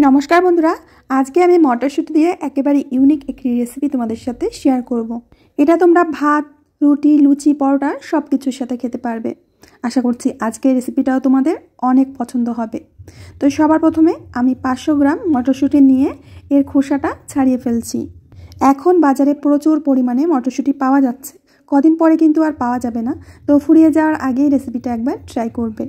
নমস্কার বন্ধুরা, আজকে আমি মটরশুঁটি দিয়ে একেবারে ইউনিক একটি রেসিপি তোমাদের সাথে শেয়ার করব। এটা তোমরা ভাত, রুটি, লুচি, পরোটা সব কিছুর সাথে খেতে পারবে। আশা করছি আজকের রেসিপিটাও তোমাদের অনেক পছন্দ হবে। তো সবার প্রথমে আমি 500 গ্রাম মটরশুঁটি নিয়ে এর খোসাটা ছাড়িয়ে ফেলছি। এখন বাজারে প্রচুর পরিমাণে মটরশুঁটি পাওয়া যাচ্ছে, কদিন পরে কিন্তু আর পাওয়া যাবে না। তো ফুরিয়ে যাওয়ার আগেই রেসিপিটা একবার ট্রাই করবে।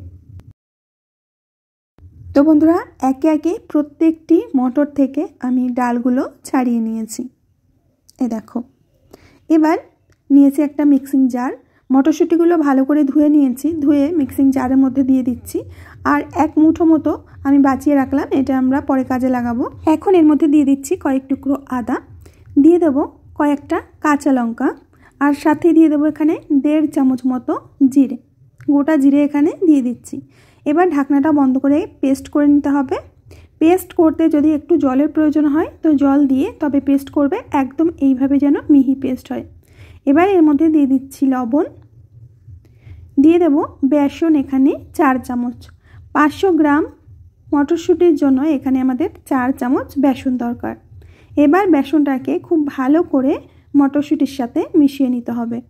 তো বন্ধুরা, একে একে প্রত্যেকটি মটর থেকে আমি ডালগুলো ছাড়িয়ে নিয়েছি। দেখো, এবার নিয়েছি একটা মিক্সিং জার। মটরশুঁটিগুলো ভালো করে ধুয়ে নিয়েছি, ধুয়ে মিক্সিং জারের মধ্যে দিয়ে দিচ্ছি। আর এক মুঠো মতো আমি বাঁচিয়ে রাখলাম, এটা আমরা পরে কাজে লাগাবো। এখন এর মধ্যে দিয়ে দিচ্ছি কয়েক টুকরো আদা, দিয়ে দেবো কয়েকটা কাঁচা লঙ্কা, আর সাথে দিয়ে দেবো এখানে 1.5 চামচ মতো জিরে, গোটা জিরে এখানে দিয়ে দিচ্ছি। এবার ঢাকনাটা বন্ধ করে পেস্ট করে নিতে হবে। পেস্ট করতে যদি একটু জলের প্রয়োজন হয় তো জল দিয়ে তবে পেস্ট করবে, একদম এইভাবে যেন মিহি পেস্ট হয়। এবার এর মধ্যে দিয়ে দিচ্ছি লবণ, দিয়ে দেব বেসন এখানে 4 চামচ। 500 গ্রাম মটরশুঁটির জন্য এখানে আমাদের 4 চামচ বেসন দরকার। এবার বেসনটাকে খুব ভালো করে মটরশুঁটির সাথে মিশিয়ে নিতে হবে।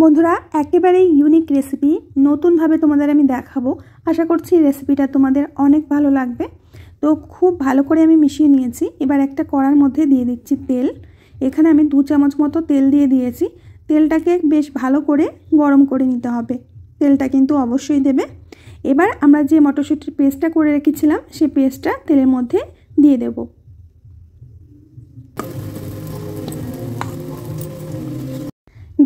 বন্ধুরা, একেবারেই ইউনিক রেসিপি, নতুনভাবে তোমাদের আমি দেখাবো। আশা করছি রেসিপিটা তোমাদের অনেক ভালো লাগবে। তো খুব ভালো করে আমি মিশিয়ে নিয়েছি। এবার একটা কড়ার মধ্যে দিয়ে দিচ্ছি তেল। এখানে আমি 2 চামচ মতো তেল দিয়ে দিয়েছি। তেলটাকে বেশ ভালো করে গরম করে নিতে হবে, তেলটা কিন্তু অবশ্যই দেবে। এবার আমরা যে মটরশুঁটির পেস্টটা করে রেখেছিলাম সেই পেস্টটা তেলের মধ্যে দিয়ে দেবো।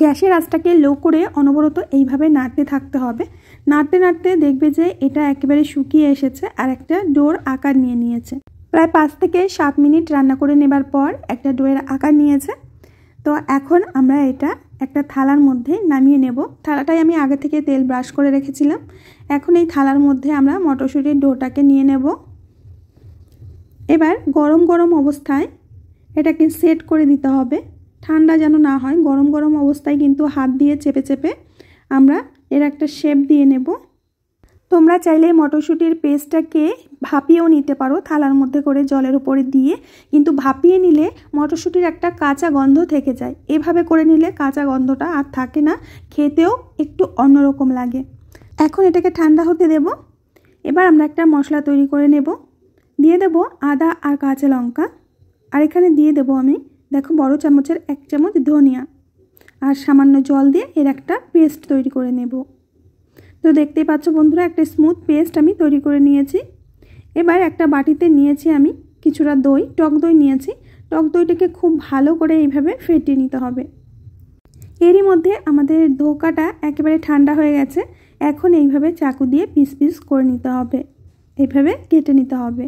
গ্যাসের আঁচটাকে লো করে অনবরত এইভাবে নাড়তে থাকতে হবে। নাড়তে নাড়তে দেখবে যে এটা একেবারে শুকিয়ে এসেছে আর একটা ডোর আকার নিয়ে নিয়েছে। প্রায় 5 থেকে 7 মিনিট রান্না করে নেবার পর একটা ডোয়ের আকার নিয়েছে। তো এখন আমরা এটা একটা থালার মধ্যে নামিয়ে নেব। থালাটাই আমি আগে থেকে তেল ব্রাশ করে রেখেছিলাম। এখন এই থালার মধ্যে আমরা মটরশুঁটির ডোটাকে নিয়ে নেব। এবার গরম গরম অবস্থায় এটাকে সেট করে দিতে হবে, ঠান্ডা যেন না হয়। গরম গরম অবস্থায় কিন্তু হাত দিয়ে চেপে চেপে আমরা এর একটা শেপ দিয়ে নেব। তোমরা চাইলে মটরশুঁটির পেস্টটাকে ভাপিয়েও নিতে পারো, থালার মধ্যে করে জলের উপরে দিয়ে। কিন্তু ভাপিয়ে নিলে মটরশুঁটির একটা কাঁচা গন্ধ থেকে যায়, এভাবে করে নিলে কাঁচা গন্ধটা আর থাকে না, খেতেও একটু অন্যরকম লাগে। এখন এটাকে ঠান্ডা হতে দেব। এবার আমরা একটা মশলা তৈরি করে নেব। দিয়ে দেব আদা আর কাঁচা লঙ্কা, আর এখানে দিয়ে দেব আমি, দেখো, বড় চামচের 1 চামচ ধনিয়া, আর সামান্য জল দিয়ে এর একটা পেস্ট তৈরি করে নেব। তো দেখতেই পাচ্ছ বন্ধুরা, একটা স্মুথ পেস্ট আমি তৈরি করে নিয়েছি। এবার একটা বাটিতে নিয়েছি আমি কিছুটা দই, টক দই নিয়েছি। টক দইটাকে খুব ভালো করে এইভাবে ফেটিয়ে নিতে হবে। এরই মধ্যে আমাদের ধোকাটা একেবারে ঠান্ডা হয়ে গেছে। এখন এইভাবে চাকু দিয়ে পিস পিস করে নিতে হবে, এইভাবে কেটে নিতে হবে।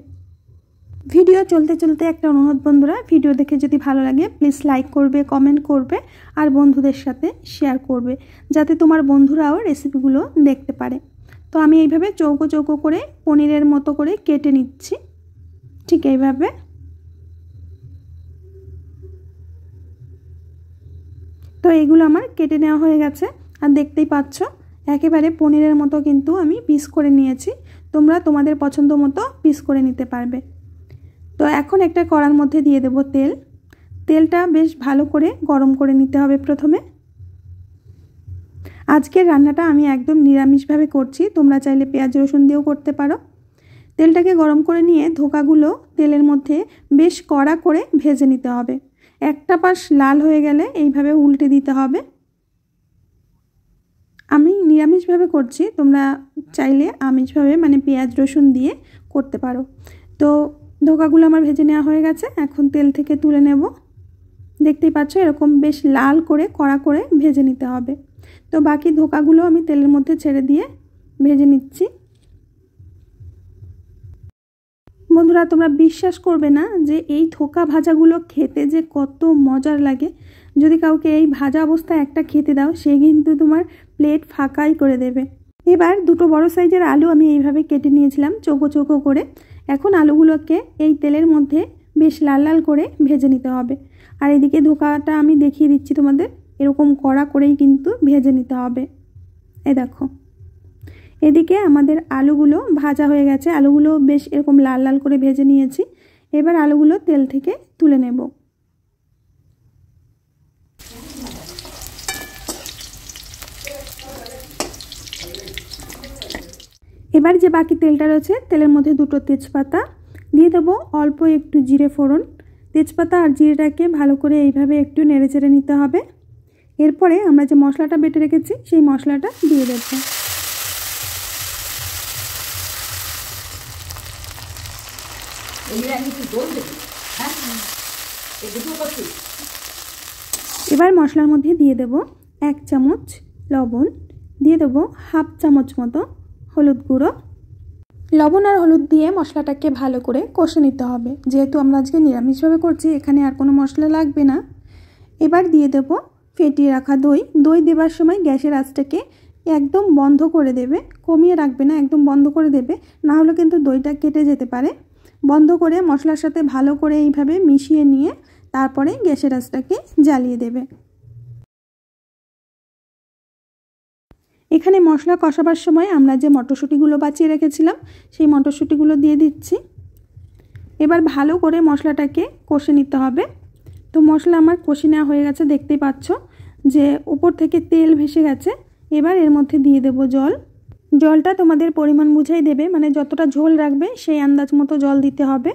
ভিডিও চলতে চলতে একটা অনুরোধ বন্ধুরা, ভিডিও দেখে যদি ভালো লাগে প্লিজ লাইক করবে, কমেন্ট করবে, আর বন্ধুদের সাথে শেয়ার করবে, যাতে তোমার বন্ধুরাও রেসিপিগুলো দেখতে পারে। তো আমি এইভাবে চৌকো চৌকো করে পনিরের মতো করে কেটে নিচ্ছি, ঠিক এইভাবে। তো এগুলো আমার কেটে নেওয়া হয়ে গেছে, আর দেখতেই পাচ্ছ একেবারে পনিরের মতো কিন্তু আমি পিস করে নিয়েছি। তোমরা তোমাদের পছন্দ মতো পিস করে নিতে পারবে। তো এখন একটা কড়ার মধ্যে দিয়ে দেব তেল। তেলটা বেশ ভালো করে গরম করে নিতে হবে প্রথমে। আজকের রান্নাটা আমি একদম নিরামিষভাবে করছি, তোমরা চাইলে পেঁয়াজ রসুন দিয়েও করতে পারো। তেলটাকে গরম করে নিয়ে ধোকাগুলো তেলের মধ্যে বেশ কড়া করে ভেজে নিতে হবে। একটা পাশ লাল হয়ে গেলে এইভাবে উল্টে দিতে হবে। আমি নিরামিষভাবে করছি, তোমরা চাইলে আমিষভাবে মানে পেঁয়াজ রসুন দিয়ে করতে পারো। তো ধোকাগুলো আমার ভেজে নেওয়া হয়ে গেছে, এখন তেল থেকে তুলে নেব। দেখতেই পাচ্ছ এরকম বেশ লাল করে কড়া করে ভেজে নিতে হবে। তো বাকি ধোকাগুলো আমি তেলের মধ্যে ছেড়ে দিয়ে ভেজে নিচ্ছি। বন্ধুরা, তোমরা বিশ্বাস করবে না যে এই ধোকা ভাজাগুলো খেতে যে কত মজার লাগে। যদি কাউকে এই ভাজা অবস্থায় একটা খেতে দাও, সে কিন্তু তোমার প্লেট ফাঁকাই করে দেবে। এবার 2 বড় সাইজের আলু আমি এইভাবে কেটে নিয়েছিলাম চৌকো চৌকো করে। এখন আলুগুলোকে এই তেলের মধ্যে বেশ লাল লাল করে ভেজে নিতে হবে। আর এদিকে ধোকাটা আমি দেখিয়ে দিচ্ছি তোমাদের, এরকম কড়া করেই কিন্তু ভেজে নিতে হবে। এই দেখো, এদিকে আমাদের আলুগুলো ভাজা হয়ে গেছে, আলুগুলো বেশ এরকম লাল লাল করে ভেজে নিয়েছি। এবার আলুগুলো তেল থেকে তুলে নেব। এবার যে বাকি তেলটা রয়েছে তেলের মধ্যে দুটো তেজপাতা দিয়ে দেবো, অল্প একটু জিরে ফোড়ন। তেজপাতা আর জিরেটাকে ভালো করে এইভাবে একটু নেড়ে চেড়ে নিতে হবে। এরপরে আমরা যে মশলাটা বেটে রেখেছি সেই মশলাটা দিয়ে দেব। এবার মশলার মধ্যে দিয়ে দেব 1 চামচ লবণ, দিয়ে দেব হাফ চামচ মতো হলুদ গুঁড়ো। লবণ আর হলুদ দিয়ে মশলাটাকে ভালো করে কষে নিতে হবে। যেহেতু আমরা আজকে নিরামিষভাবে করছি, এখানে আর কোনো মশলা লাগবে না। এবার দিয়ে দেব ফেটিয়ে রাখা দই। দই দেবার সময় গ্যাসের আঁচটাকে একদম বন্ধ করে দেবে, কমিয়ে রাখবে না, একদম বন্ধ করে দেবে, না হলে কিন্তু দইটা কেটে যেতে পারে। বন্ধ করে মশলার সাথে ভালো করে এইভাবে মিশিয়ে নিয়ে তারপরে গ্যাসের আঁচটাকে জ্বালিয়ে দেবে। এখানে মশলা কষাবার সময় আমরা যে মটরশুঁটিগুলো বাঁচিয়ে রেখেছিলাম সেই মটরশুঁটিগুলো দিয়ে দিচ্ছি। এবার ভালো করে মশলাটাকে কষে নিতে হবে। তো মশলা আমার কষে নেওয়া হয়ে গেছে, দেখতেই পাচ্ছ যে উপর থেকে তেল ভেসে গেছে। এবার এর মধ্যে দিয়ে দেব জল। জলটা তোমাদের পরিমাণ বুঝেই দেবে, মানে যতটা ঝোল রাখবে সেই আন্দাজ মতো জল দিতে হবে।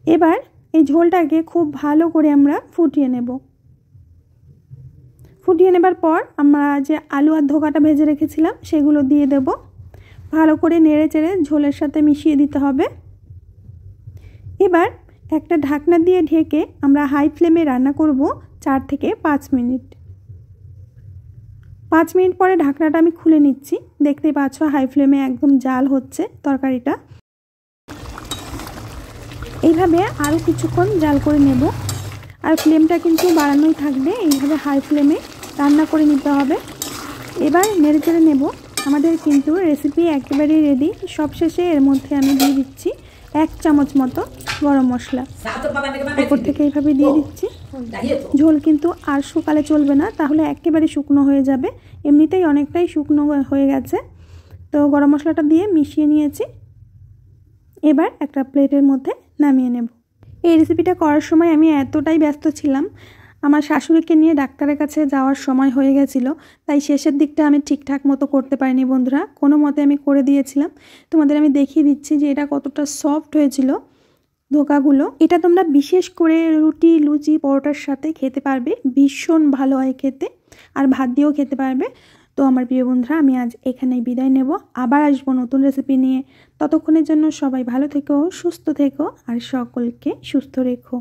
এবার এই ঝোলটাকে খুব ভালো করে আমরা ফুটিয়ে নেব। ফুটিয়ে নেবার পর আমরা যে আলু আর ধোকাটা ভেজে রেখেছিলাম সেগুলো দিয়ে দেব। ভালো করে নেড়ে চেড়ে ঝোলের সাথে মিশিয়ে দিতে হবে। এবার একটা ঢাকনা দিয়ে ঢেকে আমরা হাই ফ্লেমে রান্না করব 4 থেকে 5 মিনিট। 5 মিনিট পরে ঢাকনাটা আমি খুলে নিচ্ছি। দেখতে পাচ্ছ হাই ফ্লেমে একদম জাল হচ্ছে তরকারিটা। এইভাবে আরও কিছুক্ষণ জাল করে নেব, আর ফ্লেমটা কিন্তু বাড়ানোই থাকবে। এইভাবে হাই ফ্লেমে রান্না করে নিতে হবে। এবার নেড়ে চেড়ে নেব। আমাদের কিন্তু রেসিপি একেবারেই রেডি। সবশেষে এর মধ্যে আমি দিয়ে দিচ্ছি 1 চামচ মতো গরম মশলা, উপর থেকে এইভাবে দিয়ে দিচ্ছি। ঝোল কিন্তু আর শুকালে চলবে না, তাহলে একেবারে শুকনো হয়ে যাবে। এমনিতেই অনেকটাই শুকনো হয়ে গেছে। তো গরম মশলাটা দিয়ে মিশিয়ে নিয়েছি। এবার একটা প্লেটের মধ্যে নামিয়ে নেব। এই রেসিপিটা করার সময় আমি এতটাই ব্যস্ত ছিলাম, আমার শাশুড়িকে নিয়ে ডাক্তারের কাছে যাওয়ার সময় হয়ে গেছিলো, তাই শেষের দিকটা আমি ঠিকঠাক মতো করতে পারিনি বন্ধুরা। কোনো মতে আমি করে দিয়েছিলাম। তোমাদের আমি দেখিয়ে দিচ্ছি যে এটা কতটা সফট হয়েছিল ধোকাগুলো। এটা তোমরা বিশেষ করে রুটি, লুচি, পরোটার সাথে খেতে পারবে, ভীষণ ভালো হয় খেতে, আর ভাত দিয়েও খেতে পারবে। তো আমার প্রিয় বন্ধুরা, আমি আজ এখানেই বিদায় নেব। আবার আসবো নতুন রেসিপি নিয়ে। ততক্ষণের জন্য সবাই ভালো থেকো, সুস্থ থেকো, আর সকলকে সুস্থ রেখো।